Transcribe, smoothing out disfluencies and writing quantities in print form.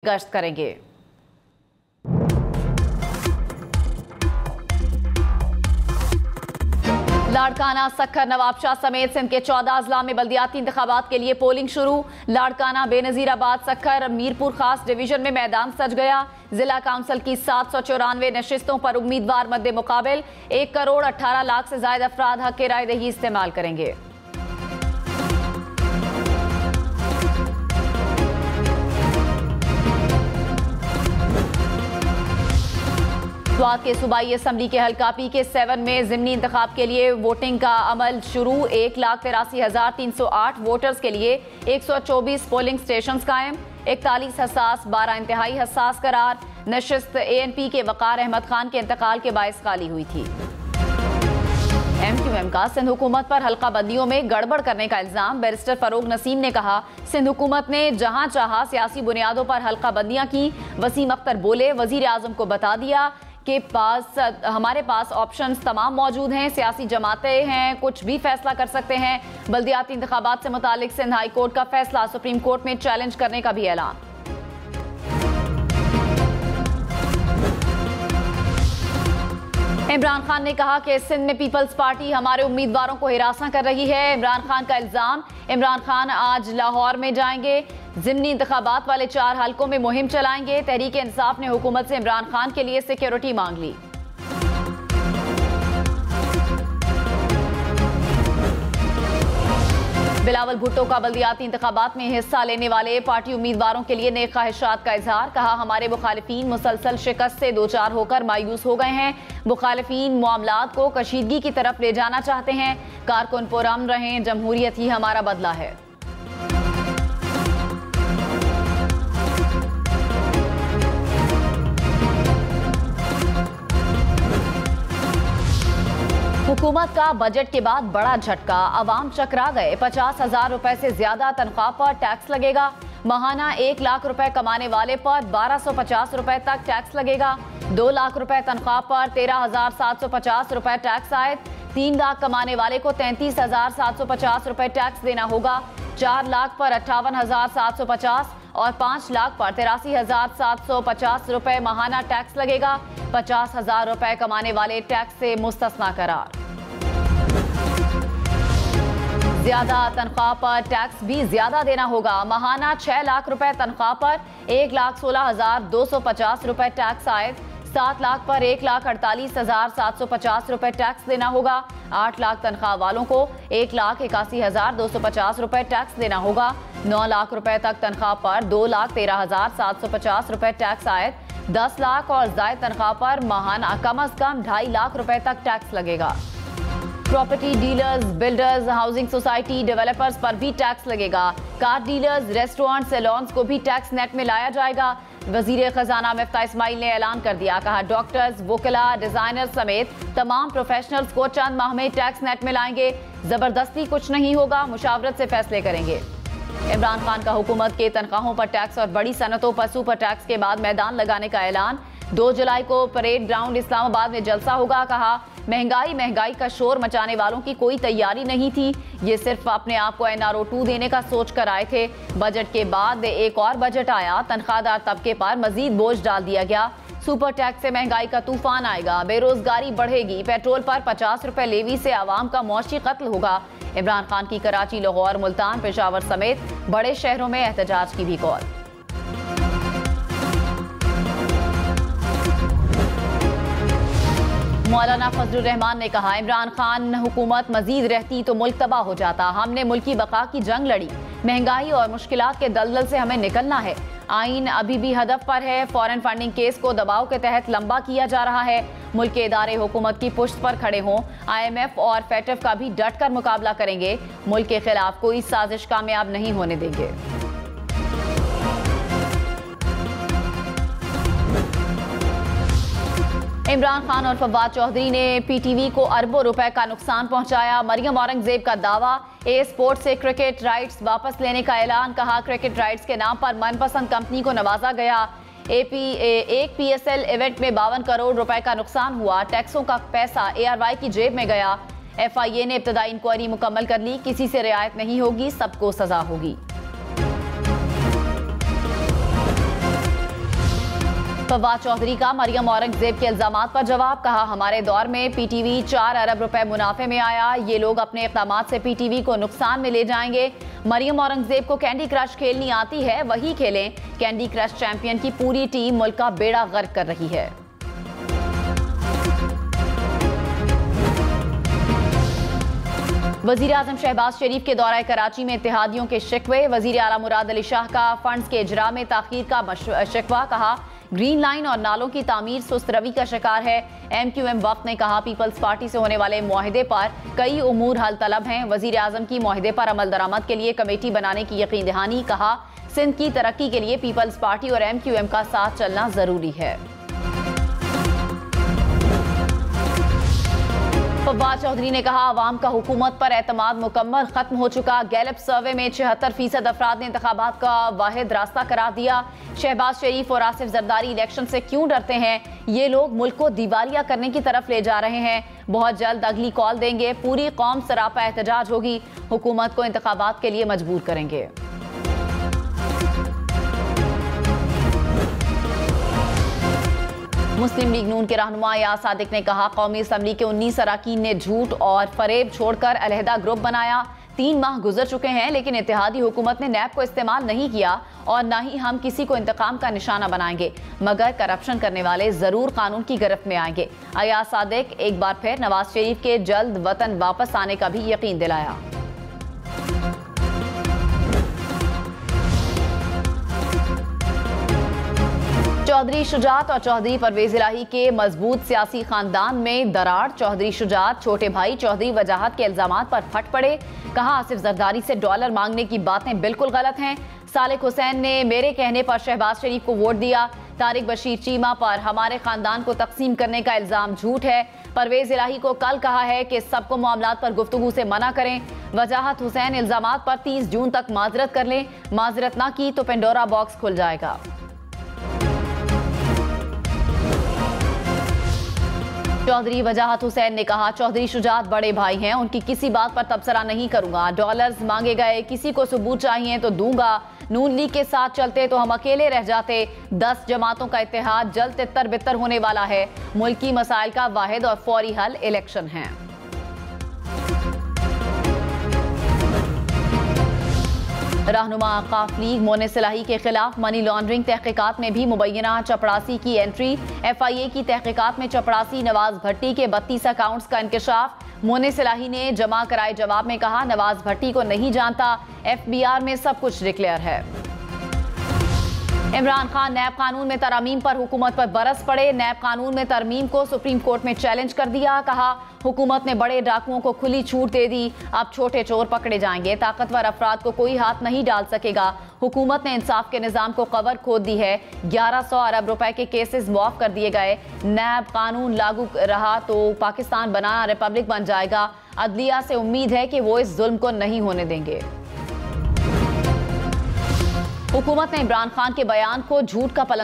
गश्त करेंगे। लाड़काना, सक्खर, नवाबशाह समेत सिंध के 14 अजला में बल्दियाती इंतखाबात के लिए पोलिंग शुरू। लाड़काना, बेनजीराबाद, सक्खर, मीरपुर खास डिवीजन में मैदान सज गया। जिला काउंसिल की 794 नशिस्तों पर उम्मीदवार मद्दे मुकाबिल 1 करोड़ 18 लाख से ज्यादा अफराद हक राय दही इस्तेमाल करेंगे। स्वात के सूबाई असम्बली के हल्का PK7 में ज़िमनी इंतखाब के लिए वोटिंग का अमल शुरू। 1,83,308 वोटर्स के लिए 124 पोलिंग स्टेशन कायम। 41 हसास, 12 इंतहाई हसास करार। नशिस्त ANP के वकार अहमद खान के इंतकाल के बायस खाली हुई थी। MQM का सिंध हुकूमत पर हल्का बंदियों में गड़बड़ करने का इल्जाम। बैरिस्टर फरोग नसीम ने कहा, सिंध हुकूमत ने जहां चाहा सियासी बुनियादों पर हल्का बंदियां की। वसीम अख्तर बोले, वजीर आजम को बता दिया के पास हमारे पास ऑप्शंस तमाम मौजूद हैं। सियासी जमातें हैं, कुछ भी फैसला कर सकते हैं। बल्दियाती इंतखाबात से मुतालिक सिंध हाई कोर्ट का फैसला सुप्रीम कोर्ट में चैलेंज करने का भी ऐलान। इमरान खान ने कहा कि सिंध में पीपल्स पार्टी हमारे उम्मीदवारों को हिरासा कर रही है। इमरान खान का इल्जाम। इमरान खान आज लाहौर में जाएंगे। ज़िमनी इंतखाबात वाले 4 हलकों में मुहिम चलाएंगे। तहरीक इंसाफ ने हुकूमत से इमरान खान के लिए सिक्योरिटी मांग ली। बिलावल भुट्टो का बल्दियाती इंतखाबात में हिस्सा लेने वाले पार्टी उम्मीदवारों के लिए नेक ख्वाहिशात का इजहार। कहा, हमारे मुखालिफिन मुसलसल शिकस्त से दो चार होकर मायूस हो गए हैं। मुखालिफिन मामलात को कशीदगी की तरफ ले जाना चाहते हैं। कारकुन पुरअमन रहें, जमहूरियत ही हमारा बदला है। हुकूमत का बजट के बाद बड़ा झटका। अवाम चकरा गए। 50,000 रुपए से ज्यादा तनख्वाह पर टैक्स लगेगा। माहाना 1 लाख रुपए कमाने वाले पर 1250 रुपए तक टैक्स लगेगा। 2 लाख रुपए तनख्वाह पर 13,750 रुपए टैक्स आयद। 3 लाख कमाने वाले को 33,750 रुपए टैक्स देना होगा। 4 लाख पर 58,750 और 5 लाख पर 83,750 रुपए माहाना टैक्स लगेगा। 50,000 रुपए कमाने वाले टैक्स से मुस्तस्ना करार। ज्यादा तनख्वाह पर टैक्स भी ज्यादा देना होगा। माहाना 6 लाख रुपए तनख्वाह पर 1,16,250 रुपए टैक्स आयद। 7 लाख पर 1,48,750 रुपए टैक्स देना होगा। 8 लाख तनख्वाह वालों को 1,81,250 रुपए टैक्स देना होगा। 9 लाख रुपए तक तनख्वाह पर 2,13,750 रुपए टैक्स आयद। 10 लाख और जायद तनख्वाह पर माहाना कम अज कम 2.5 लाख रुपए तक टैक्स लगेगा। Property dealers, builders, housing society developers पर भी टैक्स लगेगा। कार डीलर्स, रेस्टोरेंट, सैलून्स को भी टैक्स नेट में लाया जाएगा। वजीर खजाना मिफ्ता इस्माइल ने ऐलान कर दिया। कहा, डॉक्टर्स, वुकला, डिजाइनर्स समेत तमाम प्रोफेशनल्स को चंद माह में टैक्स नेट में लाएंगे। जबरदस्ती कुछ नहीं होगा, मुशावरत से फैसले करेंगे। इमरान खान का हुकूमत के तनख्वाहों पर टैक्स और बड़ी सनतों पर सुपर टैक्स के बाद मैदान लगाने का ऐलान। 2 जुलाई को परेड ग्राउंड इस्लामाबाद में जलसा होगा। कहा, महंगाई का शोर मचाने वालों की कोई तैयारी नहीं थी। ये सिर्फ अपने आप को NRO 2 देने का सोच कर आए थे। बजट के बाद एक और बजट आया। तनख्वाहदार तबके पर मजीद बोझ डाल दिया गया। सुपर टैक्स से महंगाई का तूफान आएगा। बेरोजगारी बढ़ेगी। पेट्रोल पर 50 रुपए लेवी से आवाम का मौशी कत्ल होगा। इमरान खान की कराची, लाहौर, मुल्तान, पेशावर समेत बड़े शहरों में एहतजाज की भी कॉल। मौलाना फजलुर रहमान ने कहा, इमरान खान हुकूमत मजीद रहती तो मुल्क तबाह हो जाता। हमने मुल्की बका की जंग लड़ी। महंगाई और मुश्किलात के दलदल से हमें निकलना है। आइन अभी भी हदफ पर है। फॉरेन फंडिंग केस को दबाव के तहत लंबा किया जा रहा है। मुल्क के इदारे हुकूमत की पुश्त पर खड़े हों। IMF और FATF का भी डट कर मुकाबला करेंगे। मुल्क के खिलाफ कोई साजिश कामयाब नहीं होने देंगे। इमरान खान और फवाद चौधरी ने PTV को अरबों रुपए का नुकसान पहुंचाया। मरियम औरंगजेब का दावा। ए स्पोर्ट से क्रिकेट राइट्स वापस लेने का ऐलान। कहा, क्रिकेट राइट्स के नाम पर मनपसंद कंपनी को नवाजा गया। एक PSL इवेंट में 52 करोड़ रुपए का नुकसान हुआ। टैक्सों का पैसा ARY की जेब में गया। FIA ने इब्तदाई इंक्वायरी मुकम्मल कर ली। किसी से रियायत नहीं होगी, सबको सजा होगी। फवाद चौधरी का मरियम औरंगजेब के इल्जामात पर जवाब। कहा, हमारे दौर में पीटीवी 4 अरब रुपए मुनाफे में आया। ये लोग अपने इक़दामात से पीटीवी को नुकसान में ले जाएंगे। मरियम औरंगजेब को कैंडी क्रश खेलनी आती है, वही खेलें। कैंडी क्रश चैंपियन की पूरी टीम मुल्क का बेड़ा गर्क कर रही है। वजीर आजम शहबाज शरीफ के दौरा कराची में इत्तेहादियों के शिकवे। वजीर आला मुराद अली शाह का फंड्स के इजरा में ताखीर का शिकवा। कहा, ग्रीन लाइन और नालों की तामीर सुस्त रवि का शिकार है। MQM वक्त ने कहा, पीपल्स पार्टी से होने वाले मुआहिदे पर कई उमूर हल तलब हैं। वजीर आजम की मुआहिदे पर अमल दरामद के लिए कमेटी बनाने की यकीन दहानी। कहा, सिंध की तरक्की के लिए पीपल्स पार्टी और MQM का साथ चलना जरूरी है। फवाद चौधरी ने कहा, आवाम का हुकूमत पर एतमाद मुकम्मल खत्म हो चुका। गैलप सर्वे में 76% अफराद ने इंतखाबात का वाहिद रास्ता करार दिया। शहबाज शरीफ और आसिफ जरदारी इलेक्शन से क्यों डरते हैं? ये लोग मुल्क को दिवालिया करने की तरफ ले जा रहे हैं। बहुत जल्द अगली कॉल देंगे। पूरी कौम सरापा एहतजाज होगी। हुकूमत को इंतखाबात के लिए मजबूर करेंगे। मुस्लिम लीग नून के रहनुमा या सादिक ने कहा, कौमी असम्बली के 19 अरकान ने झूठ और फरेब छोड़कर अलहदा ग्रुप बनाया। 3 माह गुजर चुके हैं, लेकिन इत्तेहादी हुकूमत ने नैब को इस्तेमाल नहीं किया और न ही हम किसी को इंतकाम का निशाना बनाएंगे, मगर करप्शन करने वाले जरूर कानून की गिरफ्त में आएंगे। अयाज सादिक एक बार फिर नवाज शरीफ के जल्द वतन वापस आने का भी यकीन दिलाया। चौधरी शुजात और चौधरी परवेज इलाही के मजबूत सियासी खानदान में दरार। चौधरी शुजात छोटे भाई चौधरी वजाहत के इल्जामात पर फट पड़े। कहा, आसिफ जरदारी से डॉलर मांगने की बातें बिल्कुल गलत हैं। सालिक हुसैन ने मेरे कहने पर शहबाज शरीफ को वोट दिया। तारिक बशीर चीमा पर हमारे खानदान को तकसीम करने का इल्जाम झूठ है। परवेज इलाही को कल कहा है कि सबको मामलात पर गुफ्तगू से मना करें। वजाहत हुसैन इल्जामात पर 30 जून तक माजरत कर लें। माजरत ना की तो पेंडोरा बॉक्स खुल जाएगा। चौधरी वजाहत हुसैन ने कहा, चौधरी शुजात बड़े भाई हैं, उनकी किसी बात पर तबसरा नहीं करूंगा। डॉलर्स मांगे गए, किसी को सबूत चाहिए तो दूंगा। नून लीग के साथ चलते तो हम अकेले रह जाते। 10 जमातों का इत्तेहाद जल्द तितर बितर होने वाला है। मुल्की मसाइल का वाहिद और फौरी हल इलेक्शन है। रहनुमा आकाफ लीग मोनिस इलाही के खिलाफ मनी लॉन्ड्रिंग तहकीकात में भी मुबैना चपड़ासी की एंट्री। FIA की तहकीकात में चपड़ासी नवाज भट्टी के 32 अकाउंट्स का इंकशाफ। मोनिस इलाही ने जमा कराए जवाब में कहा, नवाज भट्टी को नहीं जानता, FBR में सब कुछ डिक्लेयर है। इमरान खान नैब कानून में तरमीम पर हुकूमत पर बरस पड़े। नैब कानून में तरमीम को सुप्रीम कोर्ट में चैलेंज कर दिया। कहा, हुकूमत ने बड़े डाकुओं को खुली छूट दे दी, अब छोटे चोर पकड़े जाएंगे। ताकतवर अफराद को कोई हाथ नहीं डाल सकेगा। हुकूमत ने इंसाफ के निजाम को कवर खोद दी है। 1100 अरब रुपए के केसेस मुआफ कर दिए गए। नैब कानून लागू रहा तो पाकिस्तान बनाना रिपब्लिक बन जाएगा। अदलिया से उम्मीद है कि वो इस जुल्म को नहीं होने देंगे। हुकूमत ने इमरान खान के बयान को झूठ का